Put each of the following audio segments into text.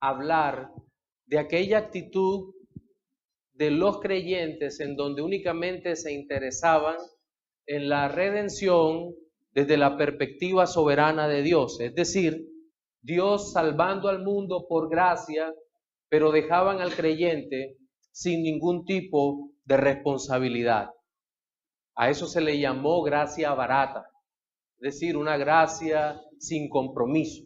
hablar de aquella actitud de los creyentes en donde únicamente se interesaban en la redención desde la perspectiva soberana de Dios, es decir, Dios salvando al mundo por gracia, pero dejaban al creyente sin ningún tipo de responsabilidad. A eso se le llamó gracia barata, es decir, una gracia sin compromiso.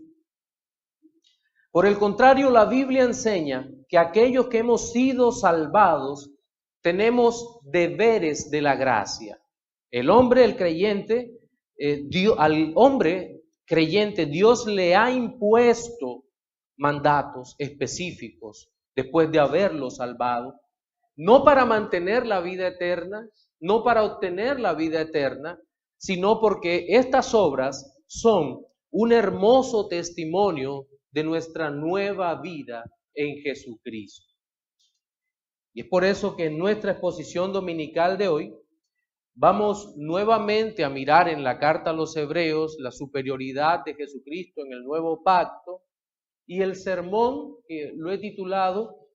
Por el contrario, la Biblia enseña que aquellos que hemos sido salvados tenemos deberes de la gracia. El hombre, el creyente, al hombre creyente, Dios le ha impuesto mandatos específicos después de haberlo salvado, no para mantener la vida eterna, no para obtener la vida eterna, sino porque estas obras son un hermoso testimonio de nuestra nueva vida en Jesucristo. Y es por eso que en nuestra exposición dominical de hoy vamos nuevamente a mirar en la carta a los Hebreos la superioridad de Jesucristo en el nuevo pacto, y el sermón que lo he titulado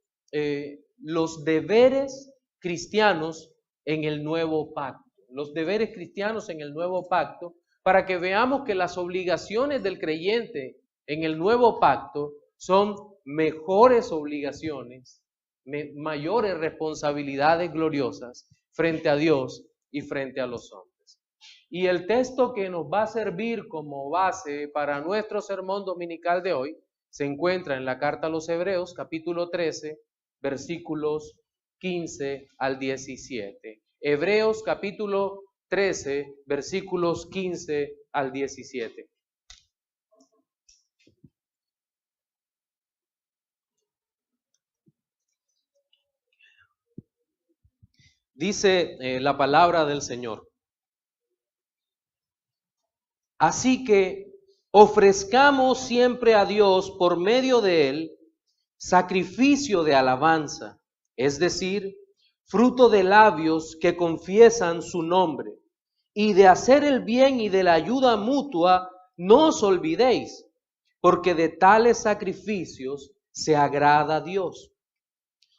los deberes cristianos en el nuevo pacto. Los deberes cristianos en el nuevo pacto, para que veamos que las obligaciones del creyente en el nuevo pacto son mejores obligaciones, mayores responsabilidades gloriosas frente a Dios y frente a los hombres. Y el texto que nos va a servir como base para nuestro sermón dominical de hoy se encuentra en la carta a los Hebreos, capítulo 13, versículos 15 al 17. Hebreos, capítulo 13, versículos 15 al 17. Dice la palabra del Señor. Así que ofrezcamos siempre a Dios por medio de Él sacrificio de alabanza, es decir, fruto de labios que confiesan su nombre. Y de hacer el bien y de la ayuda mutua no os olvidéis, porque de tales sacrificios se agrada a Dios.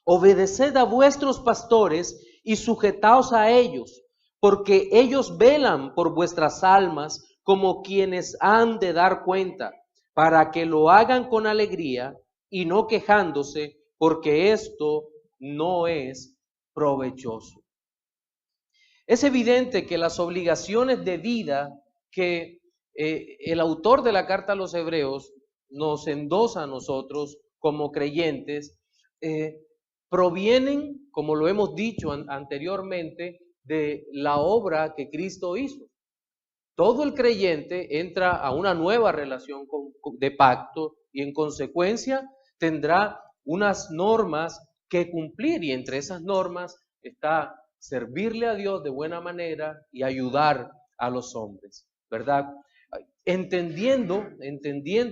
Obedeced a vuestros pastores y sujetaos a ellos, porque ellos velan por vuestras almas como quienes han de dar cuenta, para que lo hagan con alegría y no quejándose, porque esto no es provechoso. Es evidente que las obligaciones de vida que el autor de la carta a los Hebreos nos endosa a nosotros como creyentes, provienen, como lo hemos dicho anteriormente, de la obra que Cristo hizo. Todo el creyente entra a una nueva relación de pacto y en consecuencia tendrá unas normas que cumplir, y entre esas normas está servirle a Dios de buena manera y ayudar a los hombres, ¿verdad? Entendiendo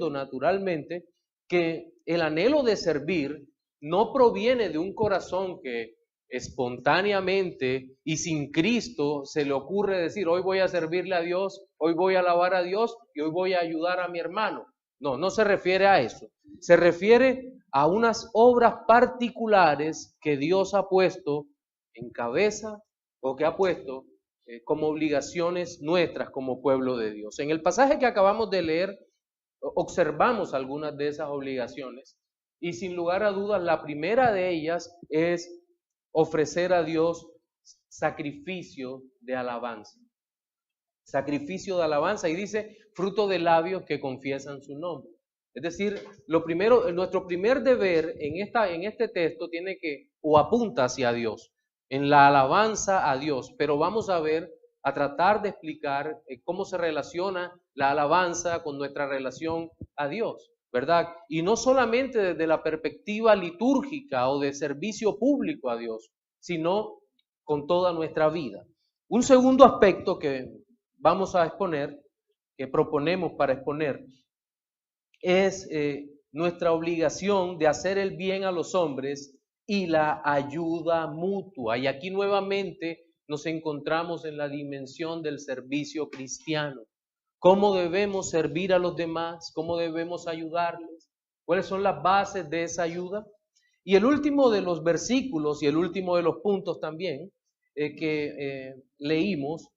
naturalmente que el anhelo de servir no proviene de un corazón que espontáneamente y sin Cristo se le ocurre decir, hoy voy a servirle a Dios, hoy voy a alabar a Dios y hoy voy a ayudar a mi hermano. No, no se refiere a eso. Se refiere a unas obras particulares que Dios ha puesto en cabeza o que ha puesto como obligaciones nuestras como pueblo de Dios. En el pasaje que acabamos de leer, observamos algunas de esas obligaciones y sin lugar a dudas la primera de ellas es ofrecer a Dios sacrificio de alabanza. Sacrificio de alabanza, y dice fruto de labios que confiesan su nombre. Es decir, lo primero, nuestro primer deber en este texto tiene que, o apunta hacia Dios, en la alabanza a Dios, pero vamos a ver, a tratar de explicar cómo se relaciona la alabanza con nuestra relación a Dios, ¿verdad? Y no solamente desde la perspectiva litúrgica o de servicio público a Dios, sino con toda nuestra vida. Un segundo aspecto que vamos a exponer, que proponemos para exponer, es nuestra obligación de hacer el bien a los hombres y la ayuda mutua. Y aquí nuevamente nos encontramos en la dimensión del servicio cristiano. ¿Cómo debemos servir a los demás? ¿Cómo debemos ayudarles? ¿Cuáles son las bases de esa ayuda? Y el último de los versículos y el último de los puntos también que leímos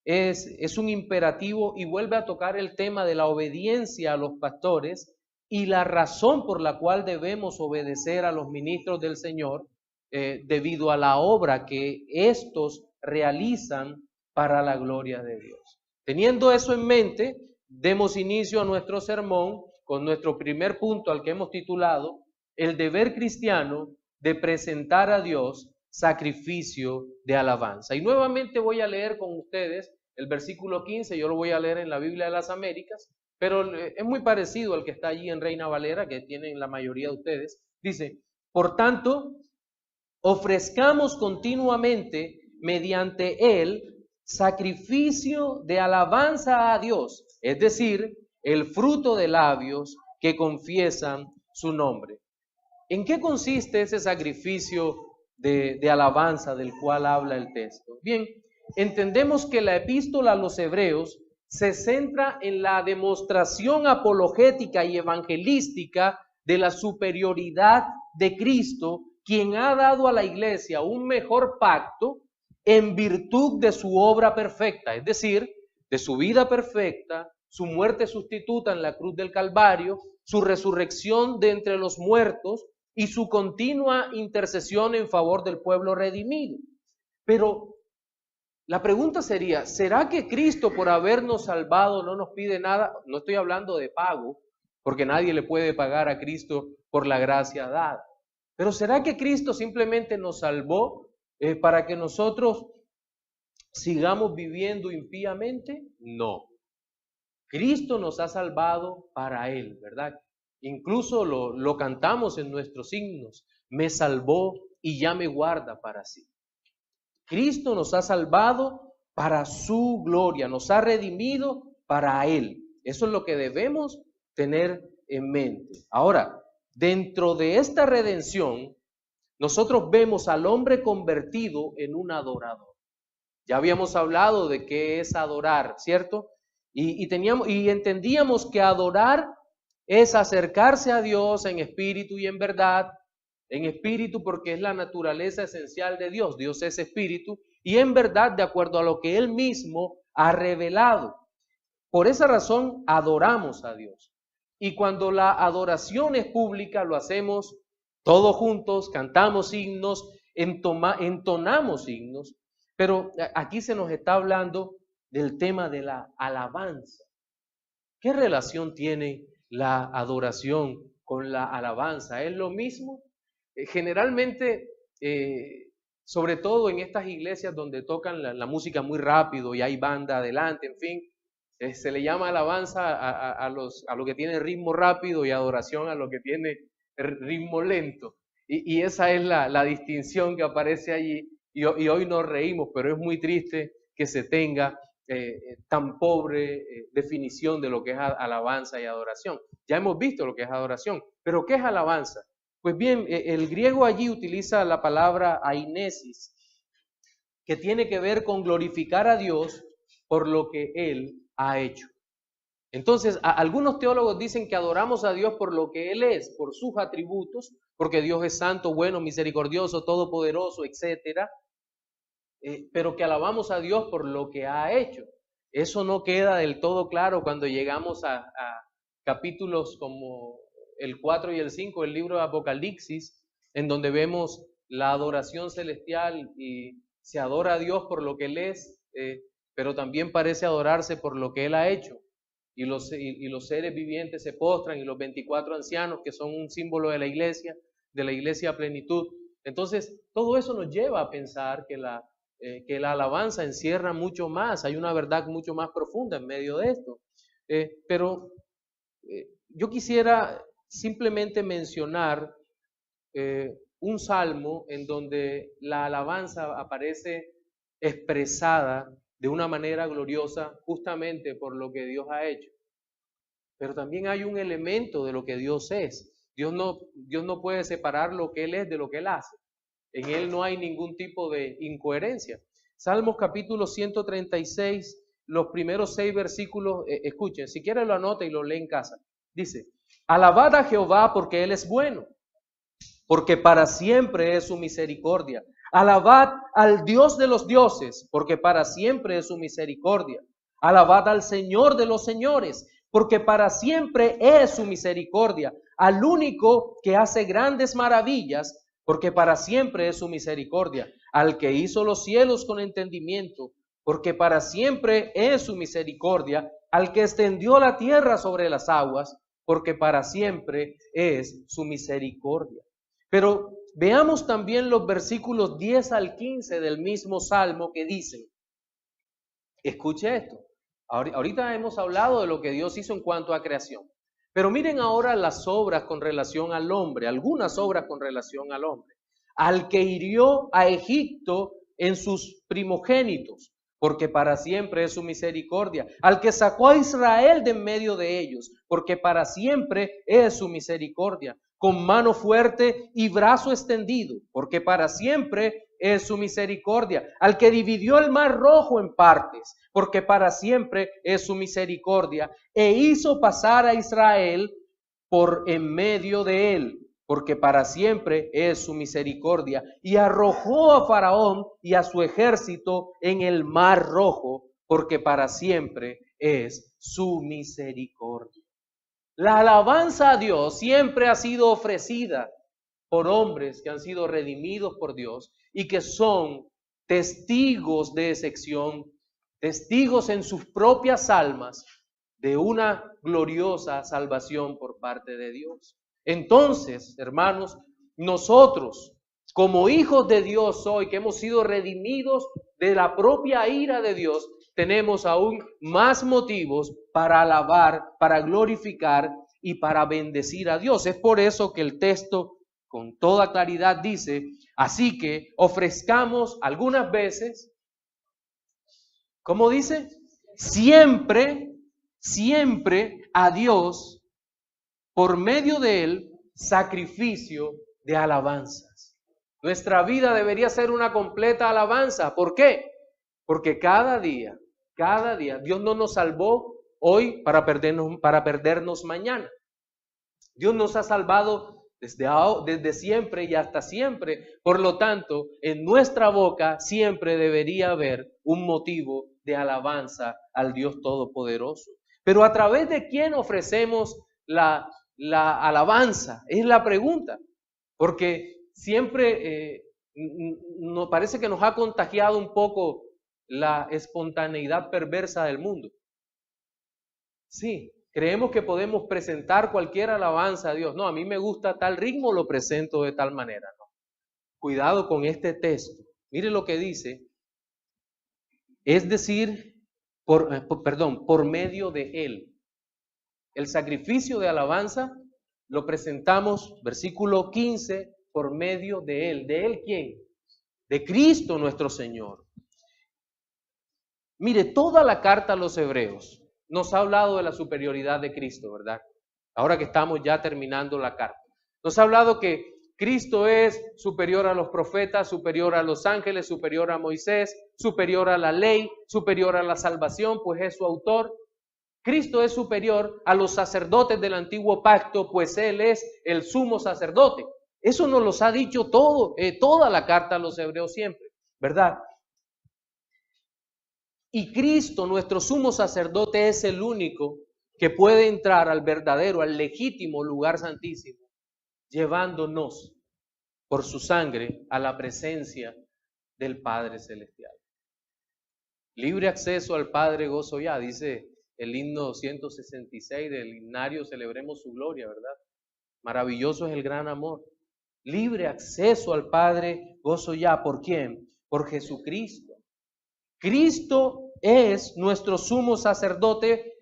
es un imperativo y vuelve a tocar el tema de la obediencia a los pastores y la razón por la cual debemos obedecer a los ministros del Señor debido a la obra que estos realizan para la gloria de Dios. Teniendo eso en mente, demos inicio a nuestro sermón con nuestro primer punto al que hemos titulado el deber cristiano de presentar a Dios sacrificio de alabanza. Y nuevamente voy a leer con ustedes el versículo 15, yo lo voy a leer en la Biblia de las Américas, pero es muy parecido al que está allí en Reina Valera, que tienen la mayoría de ustedes. Dice, por tanto, ofrezcamos continuamente mediante él sacrificio de alabanza a Dios, es decir, el fruto de labios que confiesan su nombre. ¿En qué consiste ese sacrificio de alabanza del cual habla el texto? Bien, entendemos que la epístola a los hebreos se centra en la demostración apologética y evangelística de la superioridad de Cristo, quien ha dado a la iglesia un mejor pacto en virtud de su obra perfecta, es decir, de su vida perfecta, su muerte sustituta en la cruz del Calvario, su resurrección de entre los muertos y su continua intercesión en favor del pueblo redimido. Pero la pregunta sería, ¿será que Cristo por habernos salvado no nos pide nada? No estoy hablando de pago, porque nadie le puede pagar a Cristo por la gracia dada. Pero ¿será que Cristo simplemente nos salvó para que nosotros sigamos viviendo impíamente? No. Cristo nos ha salvado para Él, ¿verdad? Incluso lo cantamos en nuestros himnos. Me salvó y ya me guarda para sí. Cristo nos ha salvado para su gloria, nos ha redimido para Él. Eso es lo que debemos tener en mente. Ahora, dentro de esta redención, nosotros vemos al hombre convertido en un adorador. Ya habíamos hablado de qué es adorar, ¿cierto? Y entendíamos que adorar es acercarse a Dios en espíritu y en verdad, en espíritu porque es la naturaleza esencial de Dios. Dios es espíritu y en verdad de acuerdo a lo que Él mismo ha revelado. Por esa razón adoramos a Dios. Y cuando la adoración es pública, lo hacemos todos juntos, cantamos himnos, entonamos himnos, pero aquí se nos está hablando del tema de la alabanza. ¿Qué relación tiene la adoración con la alabanza? ¿Es lo mismo? Generalmente, sobre todo en estas iglesias donde tocan la música muy rápido y hay banda adelante, en fin, se le llama alabanza a lo que tiene ritmo rápido y adoración a lo que tiene ritmo lento. Y esa es la distinción que aparece allí. Y hoy nos reímos, pero es muy triste que se tenga tan pobre definición de lo que es alabanza y adoración. Ya hemos visto lo que es adoración, pero ¿qué es alabanza? Pues bien, el griego allí utiliza la palabra ainesis, que tiene que ver con glorificar a Dios por lo que Él ha hecho. Entonces, algunos teólogos dicen que adoramos a Dios por lo que Él es, por sus atributos, porque Dios es santo, bueno, misericordioso, todopoderoso, etcétera, pero que alabamos a Dios por lo que ha hecho. Eso no queda del todo claro cuando llegamos a capítulos como el 4 y el 5 del libro de Apocalipsis, en donde vemos la adoración celestial y se adora a Dios por lo que Él es, pero también parece adorarse por lo que Él ha hecho. Y los seres vivientes se postran y los 24 ancianos, que son un símbolo de la iglesia a plenitud. Entonces, todo eso nos lleva a pensar que la alabanza encierra mucho más, hay una verdad mucho más profunda en medio de esto. Pero yo quisiera simplemente mencionar un salmo en donde la alabanza aparece expresada de una manera gloriosa justamente por lo que Dios ha hecho. Pero también hay un elemento de lo que Dios es. Dios no puede separar lo que Él es de lo que Él hace. En Él no hay ningún tipo de incoherencia. Salmos capítulo 136, los primeros 6 versículos, escuchen, si quieren lo anota y lo lee en casa. Dice, Alabad a Jehová porque Él es bueno, porque para siempre es su misericordia. Alabad al Dios de los dioses, porque para siempre es su misericordia. Alabad al Señor de los señores, porque para siempre es su misericordia. Al único que hace grandes maravillas, porque para siempre es su misericordia. Al que hizo los cielos con entendimiento, porque para siempre es su misericordia. Al que extendió la tierra sobre las aguas, porque para siempre es su misericordia. Pero veamos también los versículos 10 al 15 del mismo Salmo que dicen, escuche esto, ahorita hemos hablado de lo que Dios hizo en cuanto a creación, pero miren ahora las obras con relación al hombre, algunas obras con relación al hombre. Al que hirió a Egipto en sus primogénitos, porque para siempre es su misericordia. Al que sacó a Israel de en medio de ellos, porque para siempre es su misericordia. Con mano fuerte y brazo extendido, porque para siempre es su misericordia. Al que dividió el mar rojo en partes, porque para siempre es su misericordia. E hizo pasar a Israel por en medio de él, porque para siempre es su misericordia. Y arrojó a Faraón y a su ejército en el mar rojo, porque para siempre es su misericordia. La alabanza a Dios siempre ha sido ofrecida por hombres que han sido redimidos por Dios y que son testigos de excepción, testigos en sus propias almas de una gloriosa salvación por parte de Dios. Entonces, hermanos, nosotros como hijos de Dios hoy, que hemos sido redimidos de la propia ira de Dios, tenemos aún más motivos para alabar, para glorificar y para bendecir a Dios. Es por eso que el texto con toda claridad dice, así que ofrezcamos algunas veces, ¿cómo dice? Siempre a Dios, por medio de Él, sacrificio de alabanzas. Nuestra vida debería ser una completa alabanza. ¿Por qué? Porque cada día, Dios no nos salvó hoy para perdernos mañana. Dios nos ha salvado desde siempre y hasta siempre. Por lo tanto, en nuestra boca siempre debería haber un motivo de alabanza al Dios Todopoderoso. Pero ¿a través de quién ofrecemos la alabanza? Es la pregunta. Porque siempre nos parece que nos ha contagiado un poco la espontaneidad perversa del mundo. Sí, creemos que podemos presentar cualquier alabanza a Dios. No, a mí me gusta tal ritmo, lo presento de tal manera. No. Cuidado con este texto. Mire lo que dice. Es decir, por medio de Él. El sacrificio de alabanza lo presentamos, versículo 15, por medio de Él. ¿De Él quién? De Cristo nuestro Señor. Mire, toda la carta a los hebreos nos ha hablado de la superioridad de Cristo, ¿verdad? Ahora que estamos ya terminando la carta. Nos ha hablado que Cristo es superior a los profetas, superior a los ángeles, superior a Moisés, superior a la ley, superior a la salvación, pues es su autor. Cristo es superior a los sacerdotes del antiguo pacto, pues Él es el sumo sacerdote. Eso nos los ha dicho toda la carta a los hebreos siempre, ¿verdad? Y Cristo, nuestro sumo sacerdote, es el único que puede entrar al verdadero, al legítimo lugar santísimo, llevándonos por su sangre a la presencia del Padre Celestial. Libre acceso al Padre gozo ya, dice el himno 166 del himnario, celebremos su gloria, ¿verdad? Maravilloso es el gran amor. Libre acceso al Padre gozo ya, ¿por quién? Por Jesucristo. Cristo es nuestro sumo sacerdote,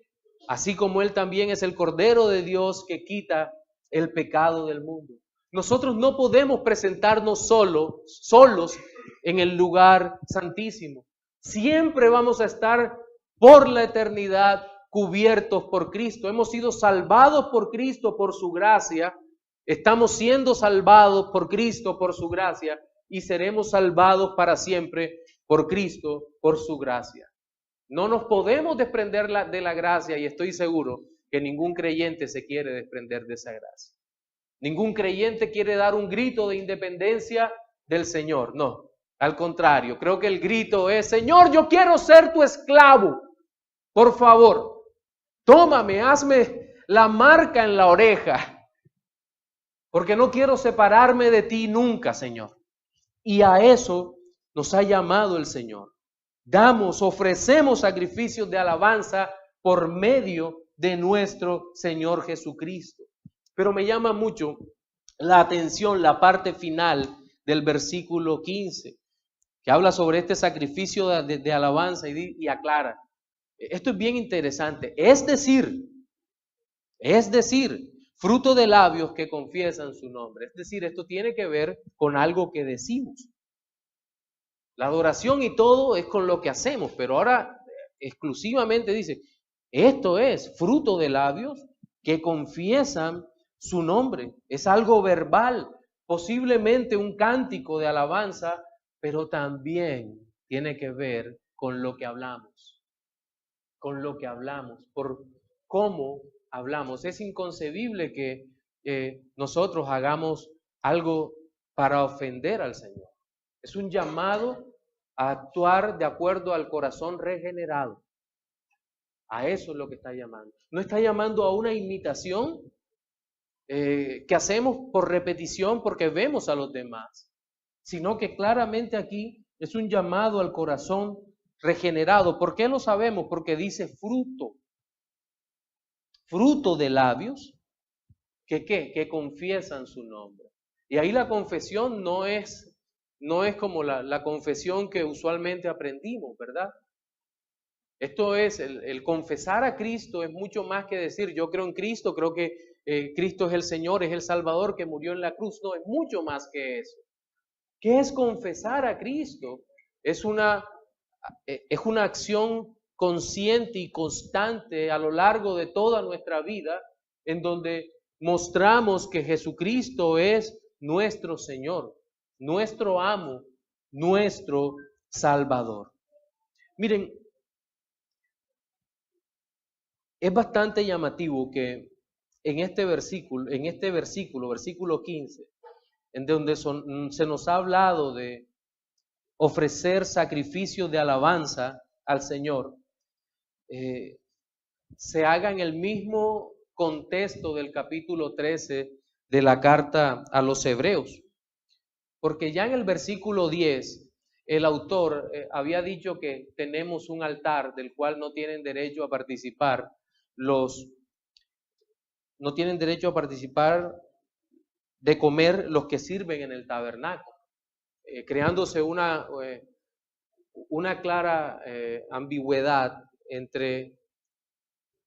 así como Él también es el Cordero de Dios que quita el pecado del mundo. Nosotros no podemos presentarnos solos en el lugar santísimo. Siempre vamos a estar por la eternidad cubiertos por Cristo. Hemos sido salvados por Cristo, por su gracia. Estamos siendo salvados por Cristo, por su gracia, y seremos salvados para siempre por Cristo, por su gracia. No nos podemos desprender de la gracia, y estoy seguro que ningún creyente se quiere desprender de esa gracia. Ningún creyente quiere dar un grito de independencia del Señor, no. Al contrario, creo que el grito es: Señor, yo quiero ser tu esclavo. Por favor, tómame, hazme la marca en la oreja, porque no quiero separarme de ti nunca, Señor. Y a eso nos ha llamado el Señor. Ofrecemos sacrificios de alabanza por medio de nuestro Señor Jesucristo. Pero me llama mucho la atención la parte final del versículo 15, que habla sobre este sacrificio de alabanza y aclara. Esto es bien interesante. Es decir, fruto de labios que confiesan su nombre. Es decir, esto tiene que ver con algo que decimos. La adoración y todo es con lo que hacemos, pero ahora exclusivamente dice, esto es fruto de labios que confiesan su nombre. Es algo verbal, posiblemente un cántico de alabanza, pero también tiene que ver con lo que hablamos. Con lo que hablamos, por cómo hablamos. Es inconcebible que nosotros hagamos algo para ofender al Señor. Es un llamado a actuar de acuerdo al corazón regenerado. A eso es lo que está llamando. No está llamando a una imitación que hacemos por repetición porque vemos a los demás, sino que claramente aquí es un llamado al corazón regenerado. ¿Por qué lo sabemos? Porque dice fruto de labios que confiesan su nombre. Y ahí la confesión no es como la confesión que usualmente aprendimos, ¿verdad? Esto es, el confesar a Cristo es mucho más que decir yo creo en Cristo, creo que Cristo es el Señor, es el Salvador que murió en la cruz. No, es mucho más que eso. ¿Qué es confesar a Cristo? Es una acción consciente y constante a lo largo de toda nuestra vida, en donde mostramos que Jesucristo es nuestro Señor, nuestro amo, nuestro Salvador. Miren, es bastante llamativo que en este versículo, versículo 15, en donde se nos ha hablado de ofrecer sacrificios de alabanza al Señor, se haga en el mismo contexto del capítulo 13 de la carta a los Hebreos. Porque ya en el versículo 10, el autor había dicho que tenemos un altar del cual no tienen derecho a participar de comer los que sirven en el tabernáculo, creándose una clara ambigüedad entre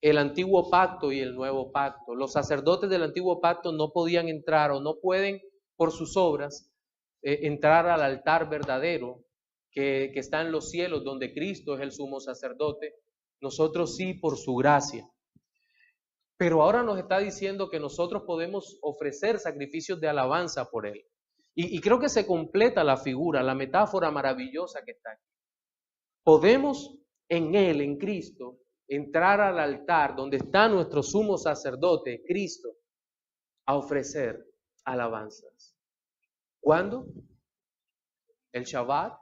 el antiguo pacto y el nuevo pacto. Los sacerdotes del antiguo pacto no podían entrar o no pueden por sus obras entrar al altar verdadero que está en los cielos, donde Cristo es el sumo sacerdote. Nosotros sí, por su gracia. Pero ahora nos está diciendo que nosotros podemos ofrecer sacrificios de alabanza por Él. Y creo que se completa la figura, la metáfora maravillosa que está aquí. Podemos en Él, en Cristo, entrar al altar donde está nuestro sumo sacerdote, Cristo, a ofrecer alabanzas. ¿Cuándo? ¿El Shabbat?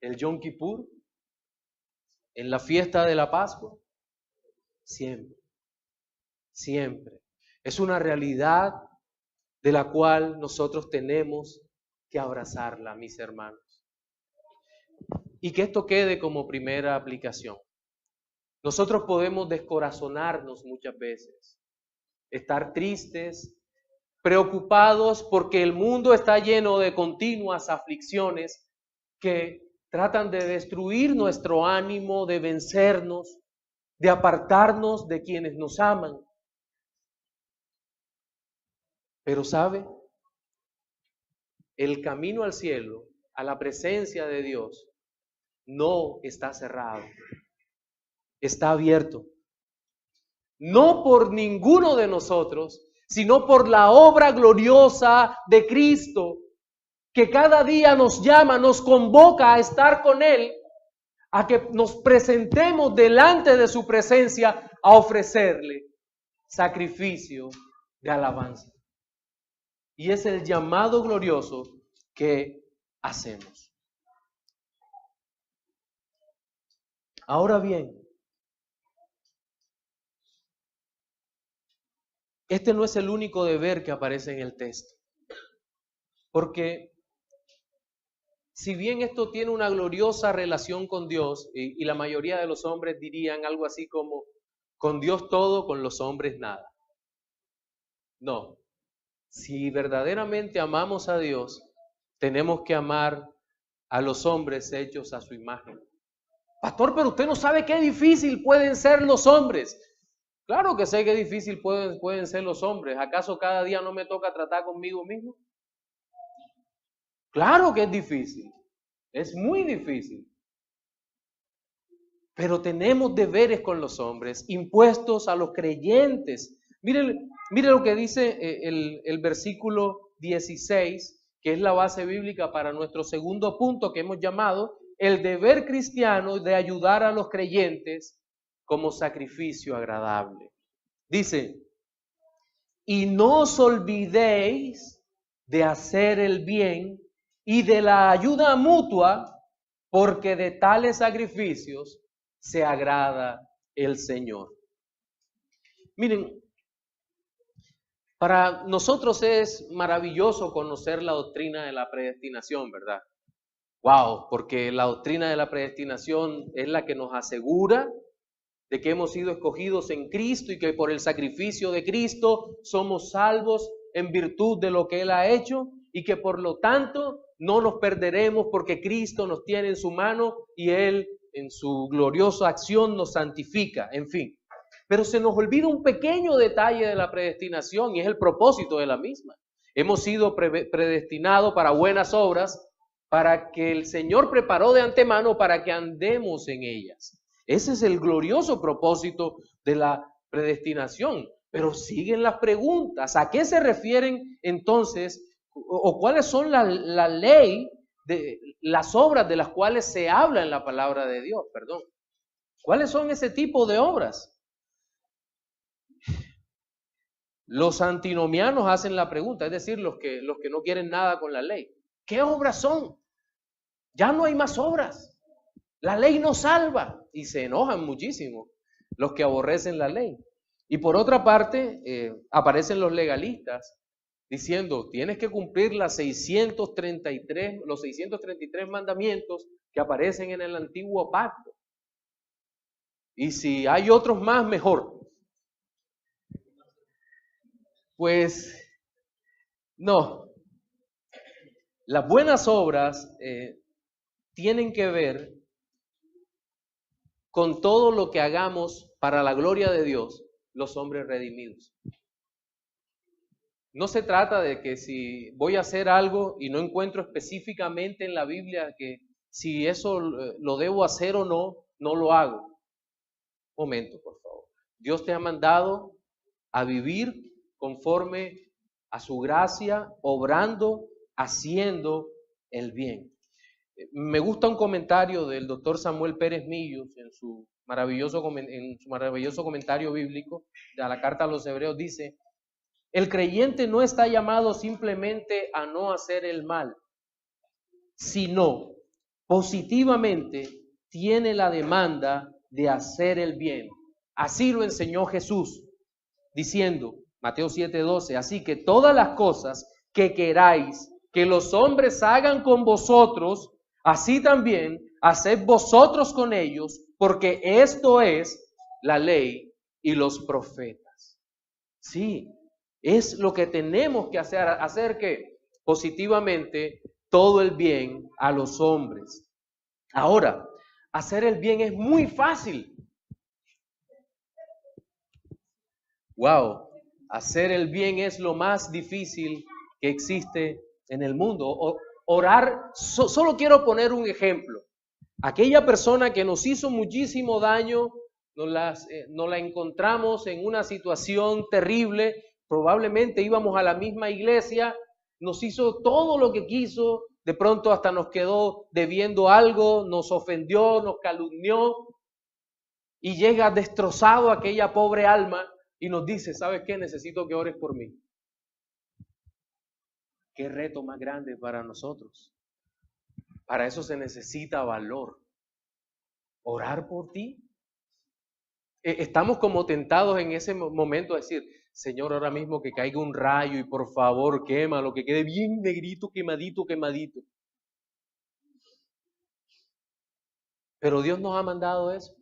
¿El Yom Kippur? ¿En la fiesta de la Pascua? Siempre, siempre. Es una realidad de la cual nosotros tenemos que abrazarla, mis hermanos. Y que esto quede como primera aplicación. Nosotros podemos descorazonarnos muchas veces, estar tristes, preocupados porque el mundo está lleno de continuas aflicciones que tratan de destruir nuestro ánimo, de vencernos, de apartarnos de quienes nos aman. Pero ¿sabe? El camino al cielo, a la presencia de Dios, no está cerrado, está abierto. No por ninguno de nosotros, sino por la obra gloriosa de Cristo, que cada día nos llama, nos convoca a estar con Él, a que nos presentemos delante de su presencia, a ofrecerle sacrificio de alabanza. Y es el llamado glorioso que hacemos. Ahora bien, este no es el único deber que aparece en el texto. Porque si bien esto tiene una gloriosa relación con Dios, y la mayoría de los hombres dirían algo así como, con Dios todo, con los hombres nada. No, si verdaderamente amamos a Dios, tenemos que amar a los hombres hechos a su imagen. Pastor, pero usted no sabe qué difícil pueden ser los hombres. Claro que sé qué difícil pueden ser los hombres. ¿Acaso cada día no me toca tratar conmigo mismo? Claro que es difícil. Es muy difícil. Pero tenemos deberes con los hombres, impuestos a los creyentes. Mire lo que dice el versículo 16, que es la base bíblica para nuestro segundo punto que hemos llamado el deber cristiano de ayudar a los creyentes como sacrificio agradable. Dice, y no os olvidéis de hacer el bien y de la ayuda mutua, porque de tales sacrificios se agrada el Señor. Miren, para nosotros es maravilloso conocer la doctrina de la predestinación, ¿verdad? Wow, porque la doctrina de la predestinación es la que nos asegura de que hemos sido escogidos en Cristo y que por el sacrificio de Cristo somos salvos en virtud de lo que Él ha hecho y que por lo tanto no nos perderemos porque Cristo nos tiene en su mano y Él en su gloriosa acción nos santifica, en fin. Pero se nos olvida un pequeño detalle de la predestinación y es el propósito de la misma. Hemos sido predestinados para buenas obras, para que el Señor preparó de antemano para que andemos en ellas. Ese es el glorioso propósito de la predestinación. Pero siguen las preguntas. ¿A qué se refieren entonces o cuáles son la ley de las obras de las cuales se habla en la palabra de Dios? Perdón. ¿Cuáles son ese tipo de obras? Los antinomianos hacen la pregunta, es decir, los que no quieren nada con la ley. ¿Qué obras son? Ya no hay más obras. La ley no salva. Y se enojan muchísimo los que aborrecen la ley. Y por otra parte, aparecen los legalistas diciendo, tienes que cumplir los 633 mandamientos que aparecen en el antiguo pacto. Y si hay otros más, mejor. Pues no. Las buenas obras tienen que ver con todo lo que hagamos para la gloria de Dios, los hombres redimidos. No se trata de que si voy a hacer algo y no encuentro específicamente en la Biblia que si eso lo debo hacer o no, no lo hago. Momento, por favor. Dios te ha mandado a vivir conforme a su gracia, obrando, haciendo el bien. Me gusta un comentario del doctor Samuel Pérez Millos en su maravilloso comentario bíblico de la carta a los Hebreos. Dice, el creyente no está llamado simplemente a no hacer el mal, sino positivamente tiene la demanda de hacer el bien. Así lo enseñó Jesús, diciendo, Mateo 7:12, así que todas las cosas que queráis que los hombres hagan con vosotros, así también haced vosotros con ellos, porque esto es la ley y los profetas. Sí, es lo que tenemos que hacer que positivamente todo el bien a los hombres. Ahora, hacer el bien es muy fácil. Wow, hacer el bien es lo más difícil que existe en el mundo. Orar, solo quiero poner un ejemplo. Aquella persona que nos hizo muchísimo daño, nos la encontramos en una situación terrible, probablemente íbamos a la misma iglesia, nos hizo todo lo que quiso, de pronto hasta nos quedó debiendo algo, nos ofendió, nos calumnió. y llega destrozado a aquella pobre alma y nos dice, ¿sabes qué? Necesito que ores por mí. Qué reto más grande para nosotros. Para eso se necesita valor. Orar por ti. Estamos como tentados en ese momento a decir, Señor, ahora mismo que caiga un rayo y por favor quémalo, que quede bien negrito, quemadito, quemadito. Pero Dios nos ha mandado eso.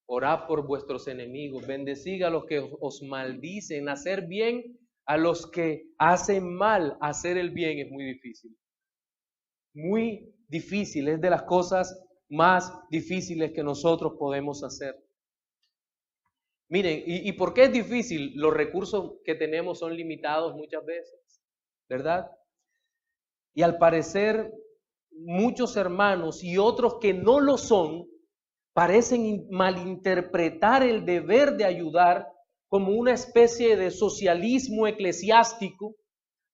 Orad por vuestros enemigos, bendecid a los que os maldicen, hacer bien a los que hacen mal. Hacer el bien es muy difícil. Muy difícil, es de las cosas más difíciles que nosotros podemos hacer. Miren, ¿y por qué es difícil? Los recursos que tenemos son limitados muchas veces, ¿verdad? Y al parecer, muchos hermanos y otros que no lo son, parecen malinterpretar el deber de ayudar como una especie de socialismo eclesiástico,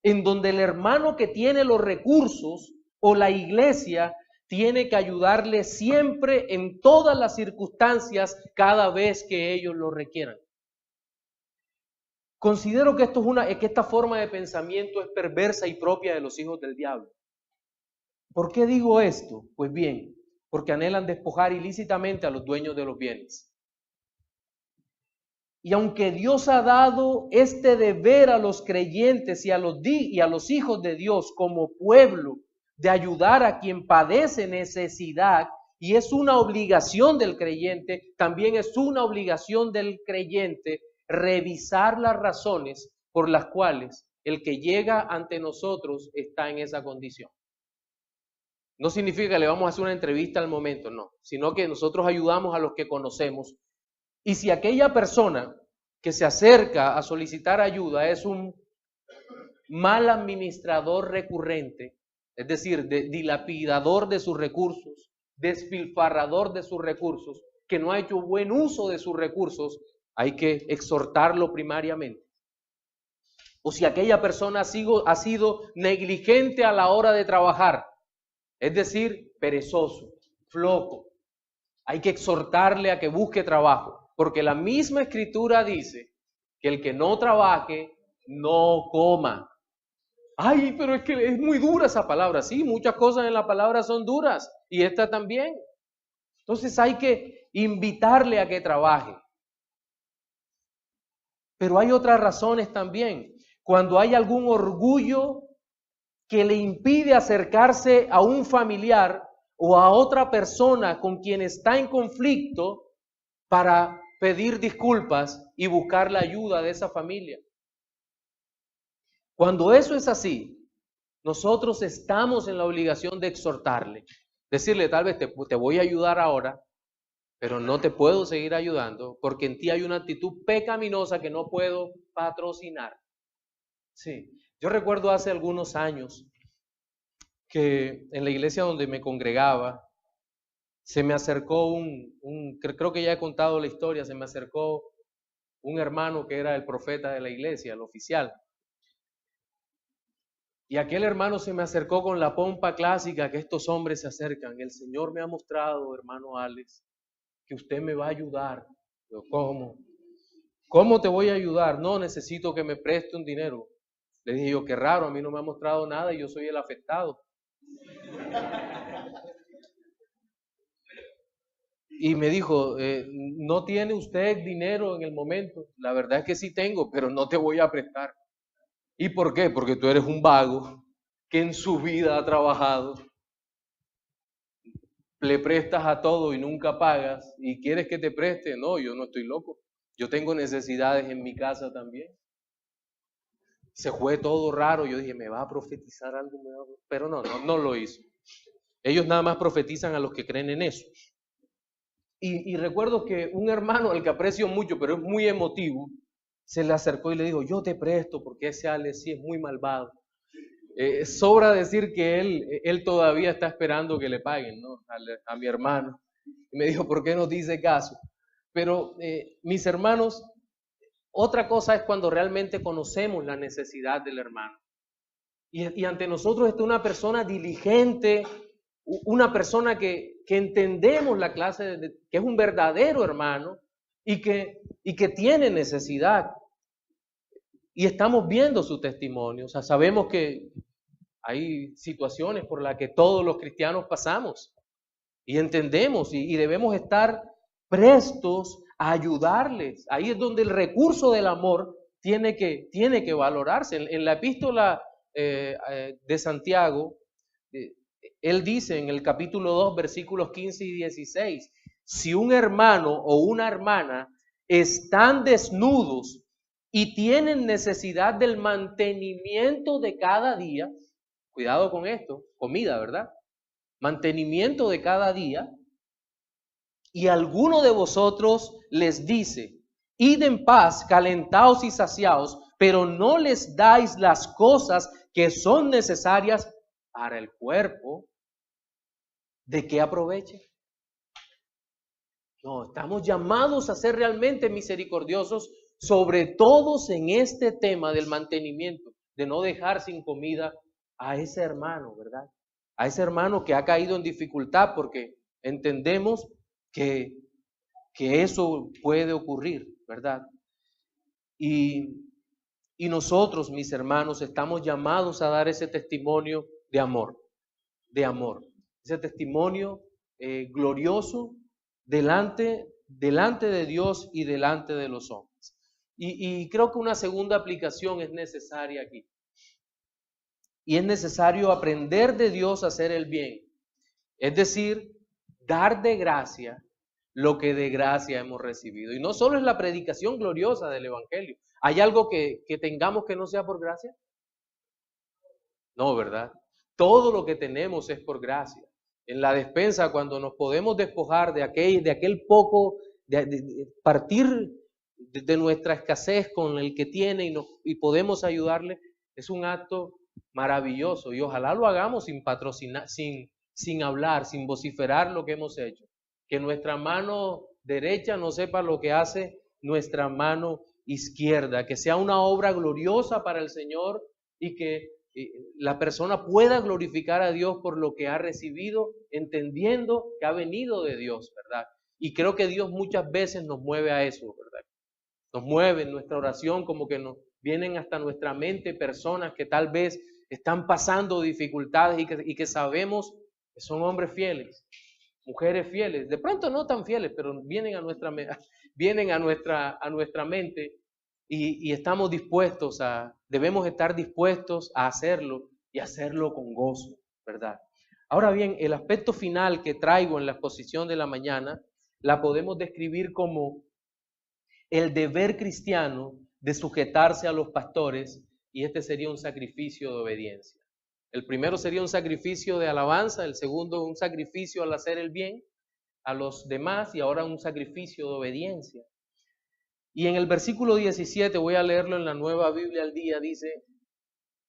en donde el hermano que tiene los recursos o la iglesia tiene que ayudarle siempre en todas las circunstancias cada vez que ellos lo requieran. Considero que que esta forma de pensamiento es perversa y propia de los hijos del diablo. ¿Por qué digo esto? Pues bien, porque anhelan despojar ilícitamente a los dueños de los bienes. Y aunque Dios ha dado este deber a los creyentes y a los hijos de Dios como pueblo de ayudar a quien padece necesidad, y es una obligación del creyente, también es una obligación del creyente revisar las razones por las cuales el que llega ante nosotros está en esa condición. No significa que le vamos a hacer una entrevista al momento, no, sino que nosotros ayudamos a los que conocemos. Y si aquella persona que se acerca a solicitar ayuda es un mal administrador recurrente, es decir, dilapidador de sus recursos, despilfarrador de sus recursos, que no ha hecho buen uso de sus recursos, hay que exhortarlo primariamente. O si aquella persona ha sido negligente a la hora de trabajar, es decir, perezoso, flojo, hay que exhortarle a que busque trabajo, porque la misma escritura dice que el que no trabaje, no coma. Ay, pero es que es muy dura esa palabra. Sí, muchas cosas en la palabra son duras y esta también. Entonces hay que invitarle a que trabaje. Pero hay otras razones también. Cuando hay algún orgullo que le impide acercarse a un familiar o a otra persona con quien está en conflicto para pedir disculpas y buscar la ayuda de esa familia. Cuando eso es así, nosotros estamos en la obligación de exhortarle, decirle tal vez te voy a ayudar ahora, pero no te puedo seguir ayudando porque en ti hay una actitud pecaminosa que no puedo patrocinar. Sí, yo recuerdo hace algunos años que en la iglesia donde me congregaba, se me acercó creo que ya he contado la historia, se me acercó un hermano que era el profeta de la iglesia, el oficial. Y aquel hermano se me acercó con la pompa clásica que estos hombres se acercan. El Señor me ha mostrado, hermano Alex, que usted me va a ayudar. Yo, ¿cómo? ¿Cómo te voy a ayudar? No, necesito que me preste un dinero. Le dije yo, qué raro, a mí no me ha mostrado nada y yo soy el afectado. Y me dijo, ¿no tiene usted dinero en el momento? La verdad es que sí tengo, pero no te voy a prestar. ¿Y por qué? Porque tú eres un vago que en su vida ha trabajado, le prestas a todo y nunca pagas y quieres que te preste. No, yo no estoy loco. Yo tengo necesidades en mi casa también. Se fue todo raro. Yo dije, ¿me va a profetizar algo? Pero no lo hizo. Ellos nada más profetizan a los que creen en eso. Y recuerdo que un hermano, al que aprecio mucho, pero es muy emotivo, se le acercó y le dijo, yo te presto porque ese Alex sí es muy malvado. Sobra decir que él todavía está esperando que le paguen, ¿no? A mi hermano. Y me dijo, ¿por qué no dice caso? Pero mis hermanos, otra cosa es cuando realmente conocemos la necesidad del hermano. Y ante nosotros está una persona diligente, una persona que entendemos la clase, que es un verdadero hermano y que tiene necesidad. Y estamos viendo su testimonio. O sea, sabemos que hay situaciones por las que todos los cristianos pasamos y entendemos y debemos estar prestos a ayudarles. Ahí es donde el recurso del amor tiene que valorarse. En la epístola de Santiago, él dice en el capítulo 2, versículos 15 y 16, si un hermano o una hermana están desnudos y tienen necesidad del mantenimiento de cada día, cuidado con esto, comida, ¿verdad? Mantenimiento de cada día, y alguno de vosotros les dice, id en paz, calentaos y saciaos, pero no les dais las cosas que son necesarias para el cuerpo, ¿de qué aproveche? No, estamos llamados a ser realmente misericordiosos, sobre todo en este tema del mantenimiento, de no dejar sin comida a ese hermano, ¿verdad? A ese hermano que ha caído en dificultad, porque entendemos que eso puede ocurrir, ¿verdad? Y nosotros, mis hermanos, estamos llamados a dar ese testimonio de amor, ese testimonio glorioso delante de Dios y delante de los hombres. Y creo que una segunda aplicación es necesaria aquí. Y es necesario aprender de Dios a hacer el bien. Es decir, dar de gracia lo que de gracia hemos recibido. Y no solo es la predicación gloriosa del Evangelio. ¿Hay algo que tengamos que no sea por gracia? No, ¿verdad? Todo lo que tenemos es por gracia. En la despensa, cuando nos podemos despojar de aquel poco, partir de nuestra escasez con el que tiene y podemos ayudarle, es un acto maravilloso. Y ojalá lo hagamos sin patrocinar, sin hablar, sin vociferar lo que hemos hecho. Que nuestra mano derecha no sepa lo que hace nuestra mano izquierda. Que sea una obra gloriosa para el Señor y que la persona pueda glorificar a Dios por lo que ha recibido, entendiendo que ha venido de Dios, ¿verdad? Y creo que Dios muchas veces nos mueve a eso, ¿verdad? Nos mueve en nuestra oración, como que nos vienen hasta nuestra mente personas que tal vez están pasando dificultades y que sabemos que son hombres fieles, mujeres fieles, de pronto no tan fieles, pero vienen a nuestra mente y estamos dispuestos debemos estar dispuestos a hacerlo y hacerlo con gozo, ¿verdad? Ahora bien, el aspecto final que traigo en la exposición de la mañana la podemos describir como el deber cristiano de sujetarse a los pastores, y este sería un sacrificio de obediencia. El primero sería un sacrificio de alabanza, el segundo un sacrificio al hacer el bien a los demás y ahora un sacrificio de obediencia. Y en el versículo 17, voy a leerlo en la Nueva Biblia al Día, dice,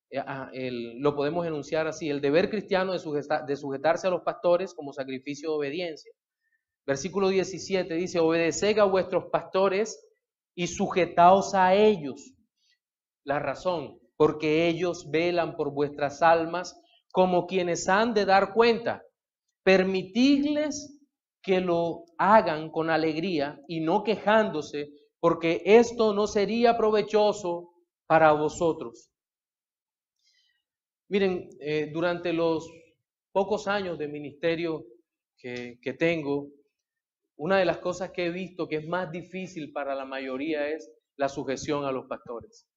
lo podemos enunciar así, el deber cristiano de sujetarse a los pastores como sacrificio de obediencia. Versículo 17 dice, obedeced a vuestros pastores y sujetaos a ellos. La razón, porque ellos velan por vuestras almas como quienes han de dar cuenta. Permitidles que lo hagan con alegría y no quejándose, porque esto no sería provechoso para vosotros. Miren, durante los pocos años de ministerio que tengo, una de las cosas que he visto que es más difícil para la mayoría es la sujeción a los pastores.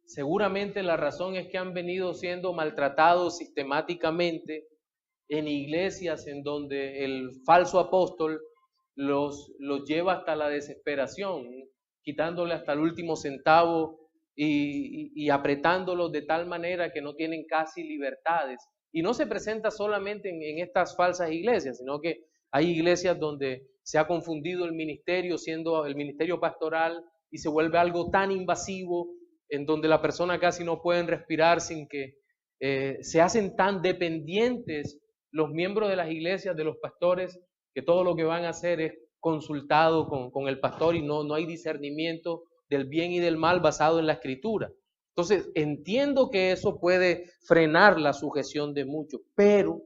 Seguramente la razón es que han venido siendo maltratados sistemáticamente en iglesias en donde el falso apóstol los lleva hasta la desesperación, quitándole hasta el último centavo y apretándolos de tal manera que no tienen casi libertades. Y no se presenta solamente en estas falsas iglesias, sino que hay iglesias donde se ha confundido el ministerio siendo el ministerio pastoral y se vuelve algo tan invasivo en donde la persona casi no pueden respirar sin que se hacen tan dependientes los miembros de las iglesias, de los pastores, que todo lo que van a hacer es consultado con el pastor y no hay discernimiento del bien y del mal basado en la escritura. Entonces, entiendo que eso puede frenar la sujeción de muchos, pero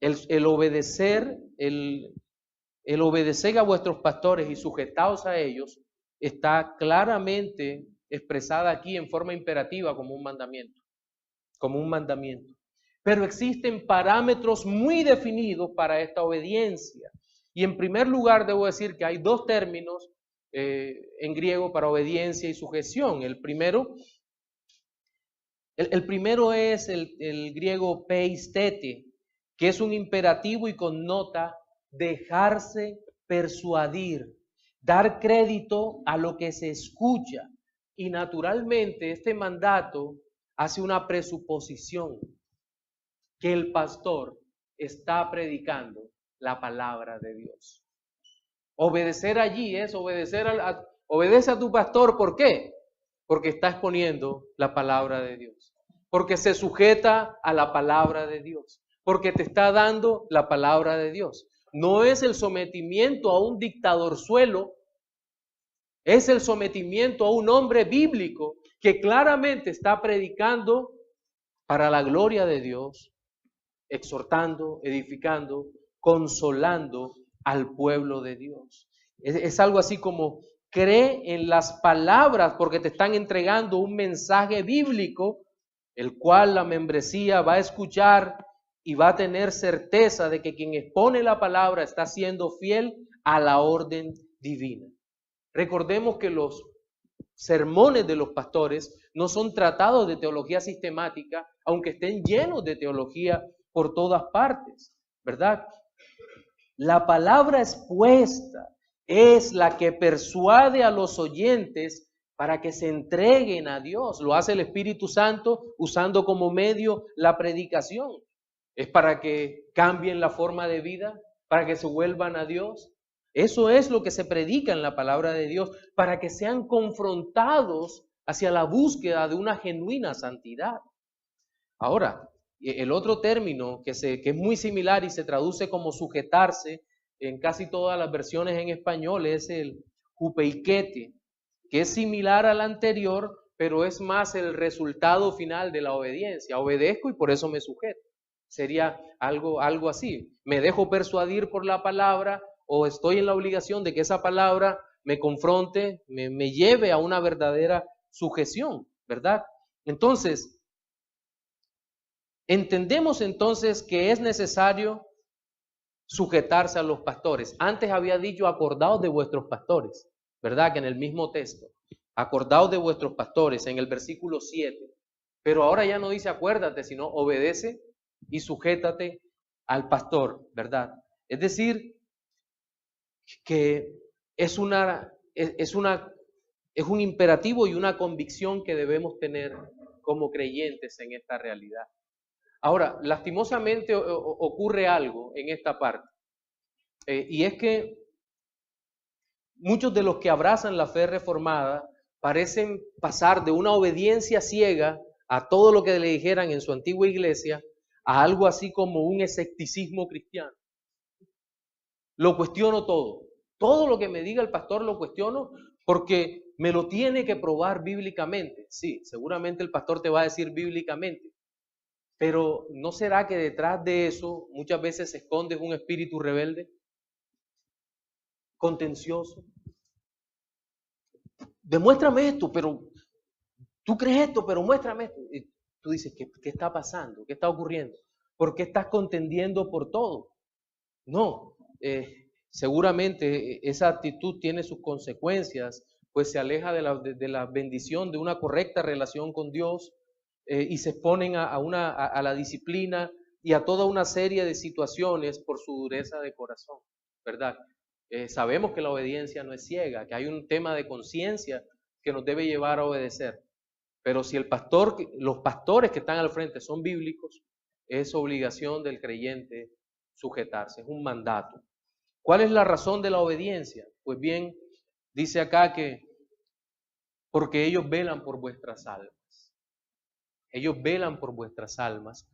el obedecer, el obedecer a vuestros pastores y sujetaos a ellos está claramente expresada aquí en forma imperativa como un mandamiento, como un mandamiento. Pero existen parámetros muy definidos para esta obediencia. Y en primer lugar debo decir que hay dos términos en griego para obediencia y sujeción. El primero es el griego peistete, que es un imperativo y connota dejarse persuadir, dar crédito a lo que se escucha. Y naturalmente este mandato hace una presuposición que el pastor está predicando la palabra de Dios. Obedecer allí es obedece a tu pastor. ¿Por qué? Porque está exponiendo la palabra de Dios. Porque se sujeta a la palabra de Dios. Porque te está dando la palabra de Dios. No es el sometimiento a un dictadorzuelo, es el sometimiento a un hombre bíblico que claramente está predicando para la gloria de Dios, exhortando, edificando, consolando al pueblo de Dios. Es algo así como cree en las palabras porque te están entregando un mensaje bíblico, el cual la membresía va a escuchar y va a tener certeza de que quien expone la palabra está siendo fiel a la orden divina. Recordemos que los sermones de los pastores no son tratados de teología sistemática, aunque estén llenos de teología por todas partes, ¿verdad? La palabra expuesta es la que persuade a los oyentes para que se entreguen a Dios. Lo hace el Espíritu Santo usando como medio la predicación. Es para que cambien la forma de vida, para que se vuelvan a Dios. Eso es lo que se predica en la palabra de Dios, para que sean confrontados hacia la búsqueda de una genuina santidad. Ahora, el otro término que es muy similar y se traduce como sujetarse en casi todas las versiones en español es el hupeiquete, que es similar al anterior, pero es más el resultado final de la obediencia. Obedezco y por eso me sujeto. Sería algo así. Me dejo persuadir por la palabra o estoy en la obligación de que esa palabra me confronte, me lleve a una verdadera sujeción, ¿verdad? Entonces, entendemos entonces que es necesario sujetarse a los pastores. Antes había dicho acordaos de vuestros pastores, ¿verdad? Que en el mismo texto, acordaos de vuestros pastores en el versículo 7. Pero ahora ya no dice acuérdate, sino obedece y sujétate al pastor, ¿verdad? Es decir, que es un imperativo y una convicción que debemos tener como creyentes en esta realidad. Ahora, lastimosamente ocurre algo en esta parte, y es que muchos de los que abrazan la fe reformada parecen pasar de una obediencia ciega a todo lo que le dijeran en su antigua iglesia a algo así como un escepticismo cristiano. Lo cuestiono todo. Todo lo que me diga el pastor lo cuestiono porque me lo tiene que probar bíblicamente. Sí, seguramente el pastor te va a decir bíblicamente. Pero ¿no será que detrás de eso muchas veces se esconde un espíritu rebelde? Contencioso. Demuéstrame esto, pero tú crees esto, pero muéstrame esto. Y tú dices, ¿qué está pasando? ¿Qué está ocurriendo? ¿Por qué estás contendiendo por todo? No, seguramente esa actitud tiene sus consecuencias, pues se aleja de la bendición de una correcta relación con Dios y se exponen a la disciplina y a toda una serie de situaciones por su dureza de corazón, ¿verdad? Sabemos que la obediencia no es ciega, que hay un tema de conciencia que nos debe llevar a obedecer, pero si los pastores que están al frente son bíblicos, es obligación del creyente sujetarse, es un mandato. ¿Cuál es la razón de la obediencia? Pues bien, dice acá que porque ellos velan por vuestras almas. Ellos velan por vuestras almas,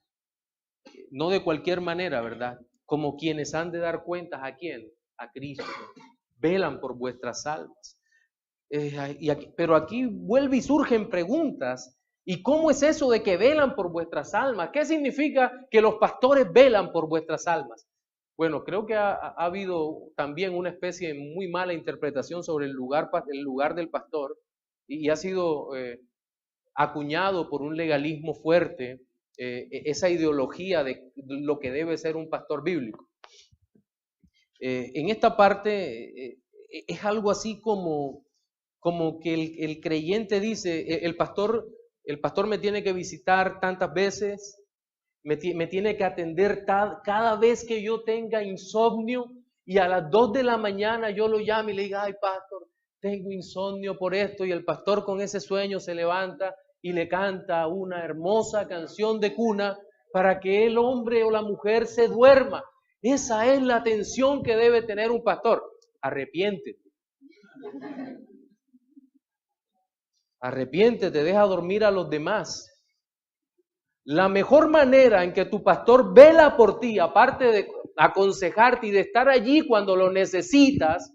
no de cualquier manera, ¿verdad? Como quienes han de dar cuentas ¿a quién? A Cristo. Velan por vuestras almas. Pero aquí vuelve y surgen preguntas ¿Y cómo es eso de que velan por vuestras almas? ¿Qué significa que los pastores velan por vuestras almas? Bueno, creo que ha habido también una especie de muy mala interpretación sobre el lugar del pastor y ha sido acuñado por un legalismo fuerte esa ideología de lo que debe ser un pastor bíblico. En esta parte es algo así como que el creyente dice, el pastor me tiene que visitar tantas veces, me tiene que atender cada vez que yo tenga insomnio, y a las 2 de la mañana yo lo llamo y le diga, ay pastor, tengo insomnio por esto, y el pastor con ese sueño se levanta y le canta una hermosa canción de cuna para que el hombre o la mujer se duerma. Esa es la atención que debe tener un pastor. Arrepiéntete. Arrepiéntete, deja dormir a los demás. La mejor manera en que tu pastor vela por ti, aparte de aconsejarte y de estar allí cuando lo necesitas,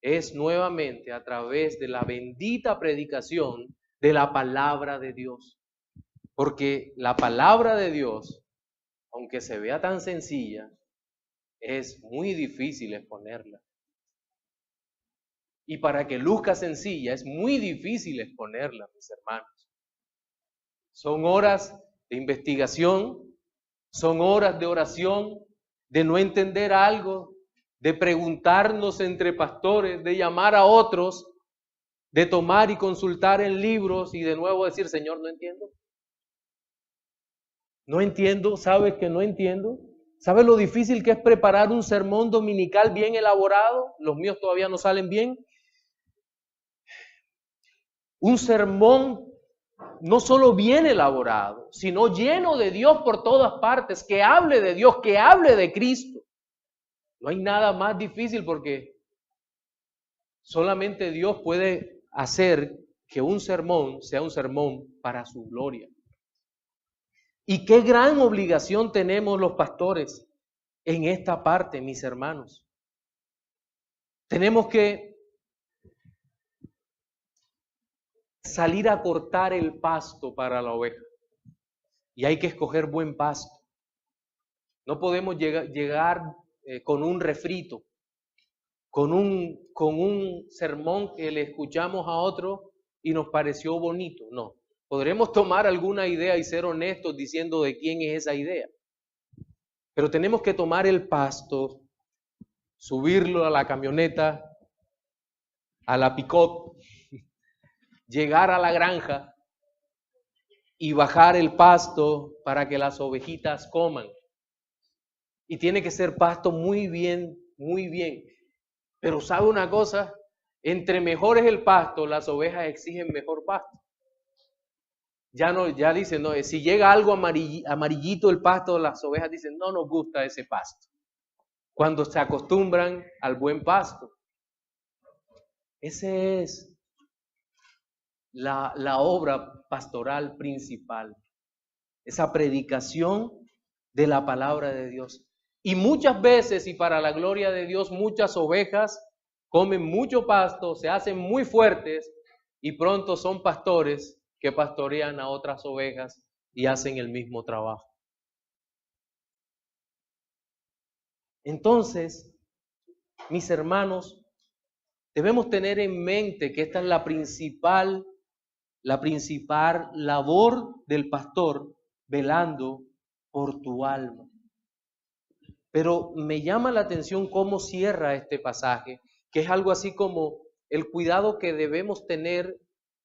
es nuevamente a través de la bendita predicación de la palabra de Dios. Porque la palabra de Dios, aunque se vea tan sencilla, es muy difícil exponerla. Y para que luzca sencilla, es muy difícil exponerla, mis hermanos. Son horas de investigación, son horas de oración, de no entender algo, de preguntarnos entre pastores, de llamar a otros, de tomar y consultar en libros y de nuevo decir, Señor, no entiendo. No entiendo, ¿sabes que no entiendo? ¿Sabes lo difícil que es preparar un sermón dominical bien elaborado? Los míos todavía no salen bien. Un sermón no solo bien elaborado, sino lleno de Dios por todas partes, que hable de Dios, que hable de Cristo. No hay nada más difícil porque solamente Dios puede hacer que un sermón sea un sermón para su gloria. Y qué gran obligación tenemos los pastores en esta parte, mis hermanos. Tenemos que salir a cortar el pasto para la oveja. Y hay que escoger buen pasto. No podemos llegar con un refrito, con un sermón que le escuchamos a otro y nos pareció bonito. No. Podremos tomar alguna idea y ser honestos diciendo de quién es esa idea. Pero tenemos que tomar el pasto, subirlo a la camioneta, a la pick-up, llegar a la granja y bajar el pasto para que las ovejitas coman. Y tiene que ser pasto muy bien, muy bien. Pero ¿sabe una cosa? Entre mejor es el pasto, las ovejas exigen mejor pasto. Ya dicen, no, si llega algo amarillito el pasto, las ovejas dicen, no nos gusta ese pasto. Cuando se acostumbran al buen pasto. Esa es la obra pastoral principal. Esa predicación de la palabra de Dios. Y muchas veces, y para la gloria de Dios, muchas ovejas comen mucho pasto, se hacen muy fuertes y pronto son pastores que pastorean a otras ovejas y hacen el mismo trabajo. Entonces, mis hermanos, debemos tener en mente que esta es la principal labor del pastor, velando por tu alma. Pero me llama la atención cómo cierra este pasaje, que es algo así como el cuidado que debemos tener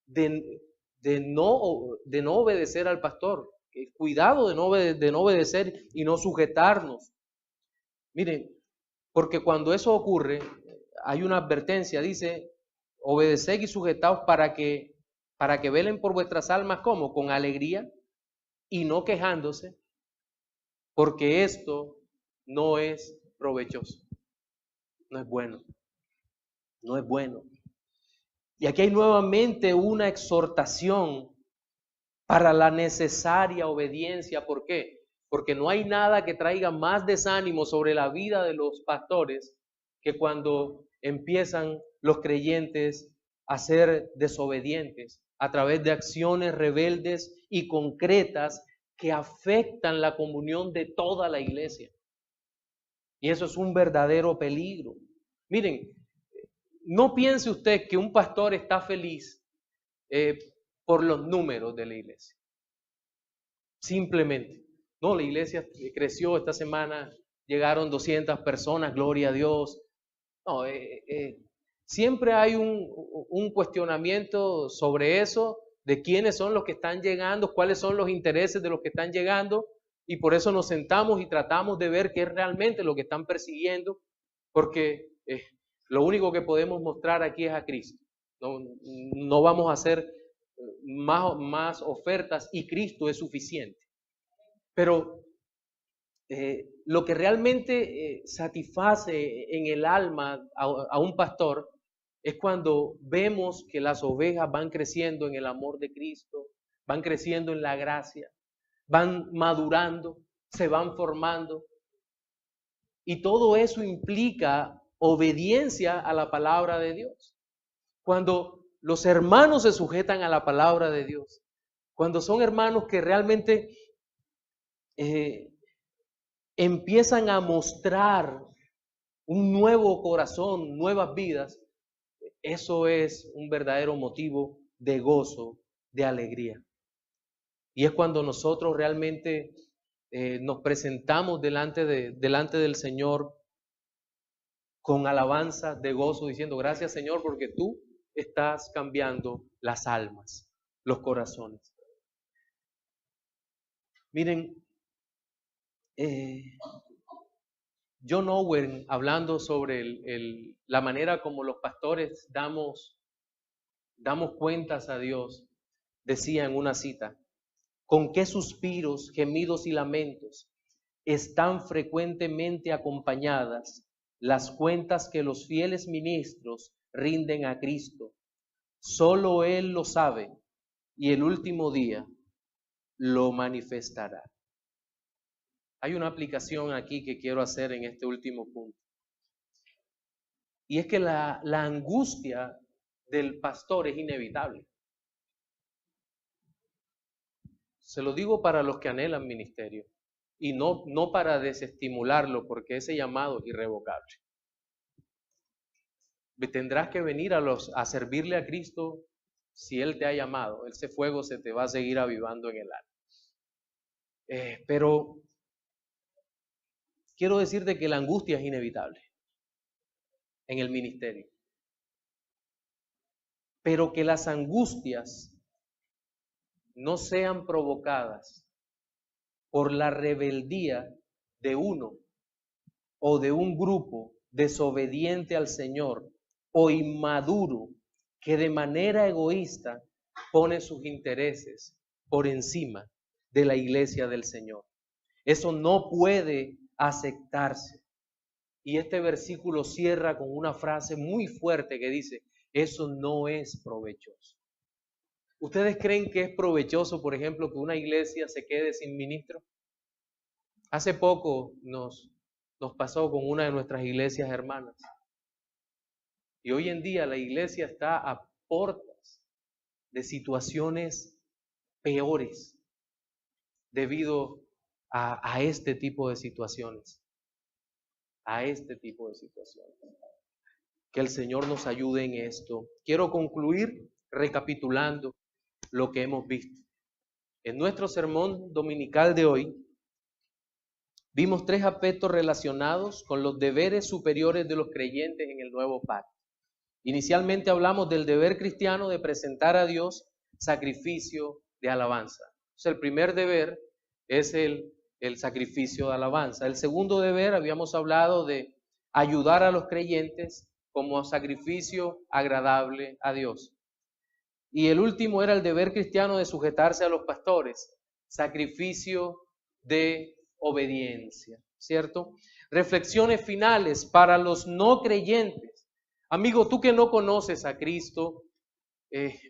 de no obedecer al pastor, el cuidado de no obedecer y no sujetarnos. Miren, porque cuando eso ocurre, hay una advertencia, dice, obedeced y sujetaos para que velen por vuestras almas, ¿cómo? Con alegría y no quejándose, porque esto no es provechoso, no es bueno, no es bueno. Y aquí hay nuevamente una exhortación para la necesaria obediencia. ¿Por qué? Porque no hay nada que traiga más desánimo sobre la vida de los pastores que cuando empiezan los creyentes a ser desobedientes a través de acciones rebeldes y concretas que afectan la comunión de toda la iglesia. Y eso es un verdadero peligro. Miren, no piense usted que un pastor está feliz por los números de la iglesia. Simplemente. No, la iglesia creció esta semana, llegaron 200 personas, gloria a Dios. No, siempre hay un cuestionamiento sobre eso, de quiénes son los que están llegando, cuáles son los intereses de los que están llegando, y por eso nos sentamos y tratamos de ver qué es realmente lo que están persiguiendo, porque lo único que podemos mostrar aquí es a Cristo. No vamos a hacer más ofertas y Cristo es suficiente. Pero lo que realmente satisface en el alma a un pastor es cuando vemos que las ovejas van creciendo en el amor de Cristo, van creciendo en la gracia, van madurando, se van formando. Y todo eso implica obediencia a la palabra de Dios. Cuando los hermanos se sujetan a la palabra de Dios, cuando son hermanos que realmente empiezan a mostrar un nuevo corazón, nuevas vidas, eso es un verdadero motivo de gozo, de alegría. Y es cuando nosotros realmente nos presentamos delante del Señor con alabanza de gozo, diciendo gracias Señor porque tú estás cambiando las almas, los corazones. Miren, John Owen, hablando sobre la manera como los pastores damos cuentas a Dios, decía en una cita: con qué suspiros, gemidos y lamentos están frecuentemente acompañadas las cuentas que los fieles ministros rinden a Cristo. Solo Él lo sabe y el último día lo manifestará. Hay una aplicación aquí que quiero hacer en este último punto. Y es que la angustia del pastor es inevitable. Se lo digo para los que anhelan ministerio y no para desestimularlo, porque ese llamado es irrevocable. Tendrás que venir a servirle a Cristo si Él te ha llamado. Ese fuego se te va a seguir avivando en el alma. Pero quiero decirte que la angustia es inevitable en el ministerio. Pero que las angustias no sean provocadas por la rebeldía de uno o de un grupo desobediente al Señor o inmaduro que de manera egoísta pone sus intereses por encima de la iglesia del Señor. Eso no puede aceptarse. Y este versículo cierra con una frase muy fuerte que dice: eso no es provechoso. ¿Ustedes creen que es provechoso, por ejemplo, que una iglesia se quede sin ministro? Hace poco nos pasó con una de nuestras iglesias hermanas. Y hoy en día la iglesia está a puertas de situaciones peores debido a este tipo de situaciones. A este tipo de situaciones. Que el Señor nos ayude en esto. Quiero concluir recapitulando lo que hemos visto. En nuestro sermón dominical de hoy, vimos 3 aspectos relacionados con los deberes superiores de los creyentes en el nuevo pacto. Inicialmente hablamos del deber cristiano de presentar a Dios sacrificio de alabanza. Entonces, el primer deber es el sacrificio de alabanza. El segundo deber, habíamos hablado de ayudar a los creyentes como sacrificio agradable a Dios. Y el último era el deber cristiano de sujetarse a los pastores, sacrificio de obediencia, ¿cierto? Reflexiones finales para los no creyentes. Amigo, tú que no conoces a Cristo,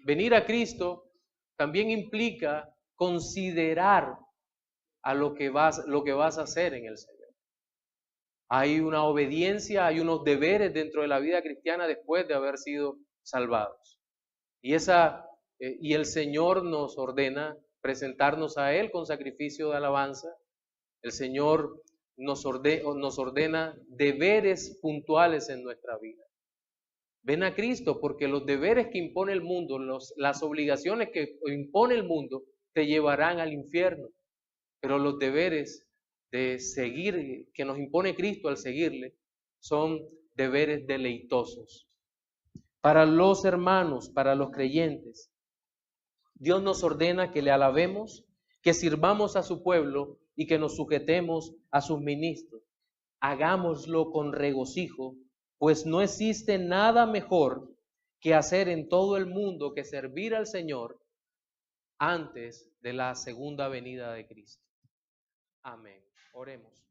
venir a Cristo también implica considerar a lo que vas a hacer en el Señor. Hay una obediencia, hay unos deberes dentro de la vida cristiana después de haber sido salvados. Y esa y el Señor nos ordena presentarnos a Él con sacrificio de alabanza. El Señor nos ordena deberes puntuales en nuestra vida. Ven a Cristo porque los deberes que impone el mundo, las obligaciones que impone el mundo, te llevarán al infierno. Pero los deberes de seguir, que nos impone Cristo al seguirle, son deberes deleitosos. Para los hermanos, para los creyentes, Dios nos ordena que le alabemos, que sirvamos a su pueblo y que nos sujetemos a sus ministros. Hagámoslo con regocijo, pues no existe nada mejor que hacer en todo el mundo que servir al Señor antes de la segunda venida de Cristo. Amén. Oremos.